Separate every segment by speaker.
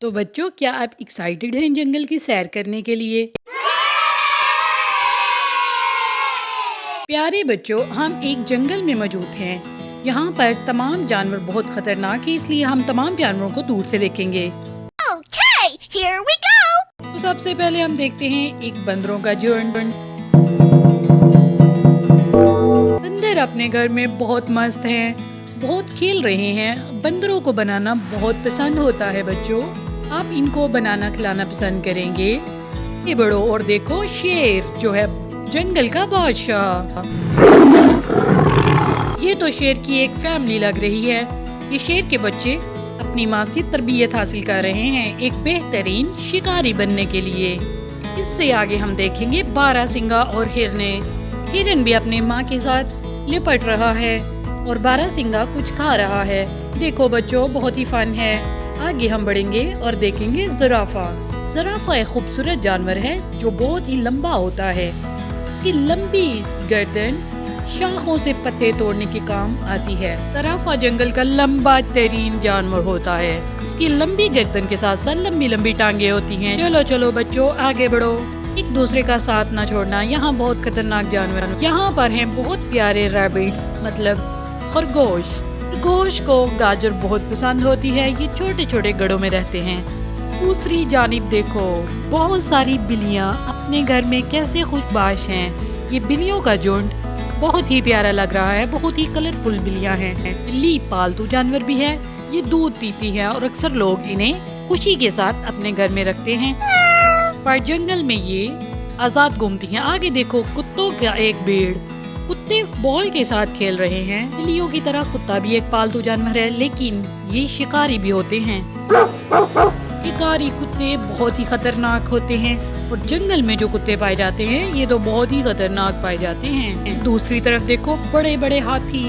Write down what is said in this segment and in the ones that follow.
Speaker 1: तो बच्चों, क्या आप एक्साइटेड हैं जंगल की सैर करने के लिए? प्यारे बच्चों, हम एक जंगल में मौजूद हैं। यहाँ पर तमाम जानवर बहुत खतरनाक हैं, इसलिए हम तमाम जानवरों को दूर से देखेंगे।
Speaker 2: Okay, here we go!
Speaker 1: तो सबसे पहले हम देखते हैं एक बंदरों का झुंड। बंदर अपने घर में बहुत मस्त हैं, बहुत खेल रहे हैं। बंदरों को बनाना बहुत पसंद होता है बच्चों। आप इनको बनाना खिलाना पसंद करेंगे। ये बड़ो और देखो शेर जो है जंगल का बादशाह। ये तो शेर की एक फैमिली लग रही है। ये शेर के बच्चे अपनी माँ से तरबियत हासिल कर रहे हैं एक बेहतरीन शिकारी बनने के लिए। इससे आगे हम देखेंगे बारहसिंगा और हिरने। हिरन भी अपने माँ के साथ लिपट रहा है और बारहसिंगा कुछ खा रहा है। देखो बच्चों, बहुत ही फन है। आगे हम बढ़ेंगे और देखेंगे ज़राफ़ा। ज़राफ़ा एक खूबसूरत जानवर है जो बहुत ही लंबा होता है। इसकी लंबी गर्दन शाखों से पत्ते तोड़ने के काम आती है। ज़राफ़ा जंगल का लंबा तरीन जानवर होता है। इसकी लंबी गर्दन के साथ साथ लंबी लंबी टांगे होती हैं। चलो चलो बच्चों, आगे बढ़ो। एक दूसरे का साथ ना छोड़ना। यहाँ बहुत खतरनाक जानवर। यहाँ पर हैं बहुत प्यारे रैबिट्स, मतलब खरगोश। खरगोश को गाजर बहुत पसंद होती है। ये छोटे छोटे गढ़ों में रहते हैं। दूसरी जानिब देखो, बहुत सारी बिल्लियाँ अपने घर में कैसे खुशबाश हैं। ये बिल्लियों का झुंड बहुत ही प्यारा लग रहा है। बहुत ही कलरफुल बिल्लियाँ हैं। बिल्ली पालतू जानवर भी है। ये दूध पीती है और अक्सर लोग इन्हें खुशी के साथ अपने घर में रखते हैं। पर जंगल में ये आजाद घूमती हैं। आगे देखो, कुत्तों का एक भीड़। कुत्ते बॉल के साथ खेल रहे हैं। बिल्लियों की तरह कुत्ता भी एक पालतू जानवर है, लेकिन ये शिकारी भी होते हैं। शिकारी कुत्ते बहुत ही खतरनाक होते हैं और जंगल में जो कुत्ते पाए जाते हैं ये तो बहुत ही खतरनाक पाए जाते हैं। दूसरी तरफ देखो, बड़े बड़े हाथी।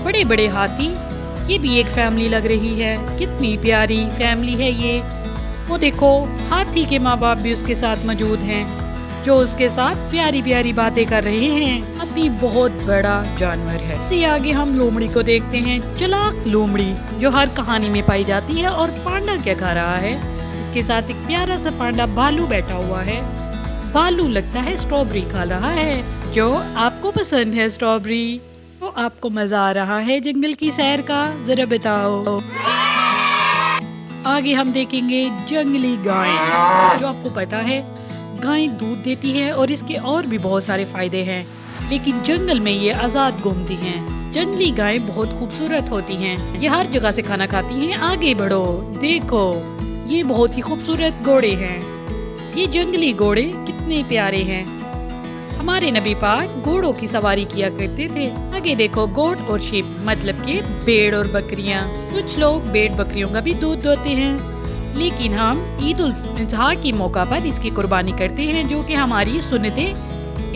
Speaker 1: बड़े बड़े हाथी, ये भी एक फैमिली लग रही है। कितनी प्यारी फैमिली है ये। वो देखो, हाथी के माँ बाप भी उसके साथ मौजूद हैं जो उसके साथ प्यारी प्यारी बातें कर रहे हैं। हाथी बहुत बड़ा जानवर है। इससे आगे हम लोमड़ी को देखते हैं। चालाक लोमड़ी जो हर कहानी में पाई जाती है। और पांडा क्या खा रहा है? इसके साथ एक प्यारा सा पांडा भालू बैठा हुआ है। भालू लगता है स्ट्रॉबेरी खा रहा है। जो आपको पसंद है स्ट्रॉबेरी? तो आपको मजा आ रहा है जंगल की सैर का? जरा बताओ। आगे हम देखेंगे जंगली गाय। जो आपको पता है, गाय दूध देती है और इसके और भी बहुत सारे फायदे हैं, लेकिन जंगल में ये आजाद घूमती हैं। जंगली गाय बहुत खूबसूरत होती हैं। ये हर जगह से खाना खाती हैं। आगे बढ़ो, देखो ये बहुत ही खूबसूरत घोड़े हैं। ये जंगली घोड़े कितने प्यारे हैं। हमारे नबी पाक घोड़ों की सवारी किया करते थे। आगे देखो, गोट और शीप मतलब के भेड़ और बकरियां। कुछ लोग भेड़ बकरियों का भी दूध दोते हैं, लेकिन हम ईद उल अज़हा के मौका पर इसकी कुर्बानी करते हैं, जो कि हमारी सुन्नते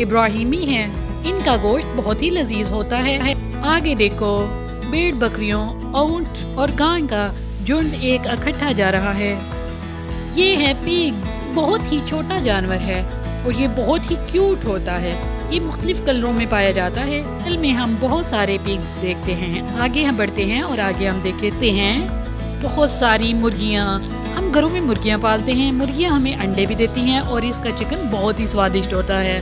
Speaker 1: इब्राहिमी है। इनका गोश्त बहुत ही लजीज होता है। आगे देखो, भेड़ बकरियों, ऊंट और गाय का झुंड एक इकट्ठा जा रहा है। ये है पिग्स। बहुत ही छोटा जानवर है और ये बहुत ही क्यूट होता है। ये मुख्तलिफ कलरों में पाया जाता है। कल में हम बहुत सारे पिग्स देखते हैं। आगे हम बढ़ते हैं और आगे हम देखते हैं बहुत सारी मुर्गियाँ। हम घरों में मुर्गियाँ पालते हैं। मुर्गियाँ हमें अंडे भी देती हैं और इसका चिकन बहुत ही स्वादिष्ट होता है।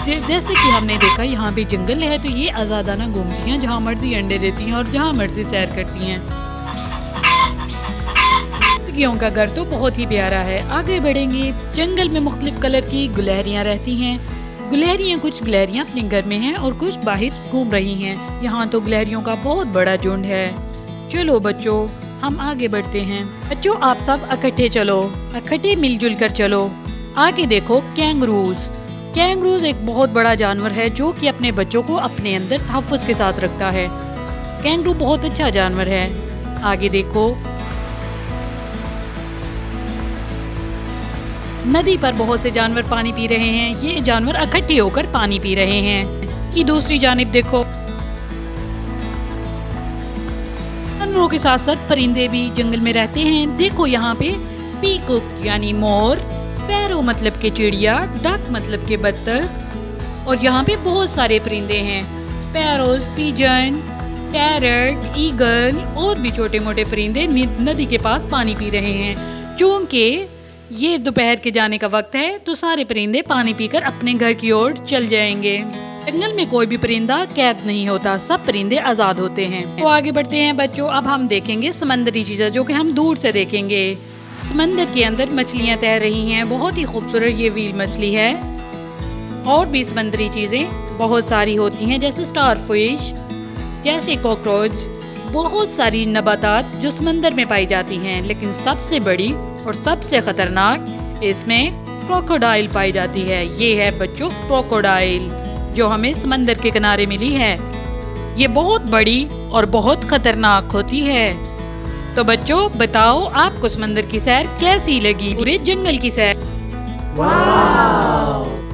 Speaker 1: जैसे कि हमने देखा, यहाँ पे जंगल है तो ये आज़ादाना घूमती हैं, जहाँ मर्जी अंडे देती हैं और जहाँ मर्जी सैर करती हैं। मुर्गियों का घर तो बहुत ही प्यारा है। आगे बढ़ेंगे, जंगल में मुख्तलिफ कलर की गुलहरियाँ रहती हैं। गुलहरियाँ, कुछ गुलहरियाँ अपने घर में हैं और कुछ बाहर घूम रही हैं। यहाँ तो गुलहरियों का बहुत बड़ा झुंड है। चलो बच्चों, हम आगे बढ़ते हैं। बच्चों, आप सब इकट्ठे चलो, इकट्ठे मिलजुल कर चलो। आगे देखो, कैंगरूज। कैंगरूज एक बहुत बड़ा जानवर है जो कि अपने बच्चों को अपने अंदर तहफ़्फ़ुज़ के साथ रखता है। कैंगरू बहुत अच्छा जानवर है। आगे देखो, नदी पर बहुत से जानवर पानी पी रहे हैं। ये जानवर इकट्ठे होकर पानी पी रहे हैं। कि दूसरी जानिब देखो, जानवरों के साथ साथ परिंदे भी जंगल में रहते हैं। देखो यहाँ पे पीकॉक यानी मोर, स्पैरो मतलब के चिड़िया, डक मतलब के बत्तख, और यहाँ पे बहुत सारे परिंदे हैं। स्पैरोज, पिजन, पैरट, ईगल और भी छोटे मोटे परिंदे नदी के पास पानी पी रहे हैं। चूंकि ये दोपहर के जाने का वक्त है तो सारे परिंदे पानी पीकर अपने घर की ओर चल जाएंगे। जंगल में कोई भी परिंदा कैद नहीं होता, सब परिंदे आजाद होते हैं। तो आगे बढ़ते हैं बच्चों, अब हम देखेंगे समंदरी चीजें जो कि हम दूर से देखेंगे। समंदर के अंदर मछलियां तैर रही हैं, बहुत ही खूबसूरत ये व्हेल मछली है। और भी समंदरी चीजें बहुत सारी होती हैं जैसे स्टार फिश, जैसे कॉकरोच, बहुत सारी नबातात जो समंदर में पाई जाती हैं। लेकिन सबसे बड़ी और सबसे खतरनाक इसमें क्रोकोडाइल पाई जाती है। ये है बच्चों क्रोकोडाइल जो हमें समंदर के किनारे मिली है। ये बहुत बड़ी और बहुत खतरनाक होती है। तो बच्चों बताओ आपको समंदर की सैर कैसी लगी, पूरे जंगल की सैर?
Speaker 3: वाव!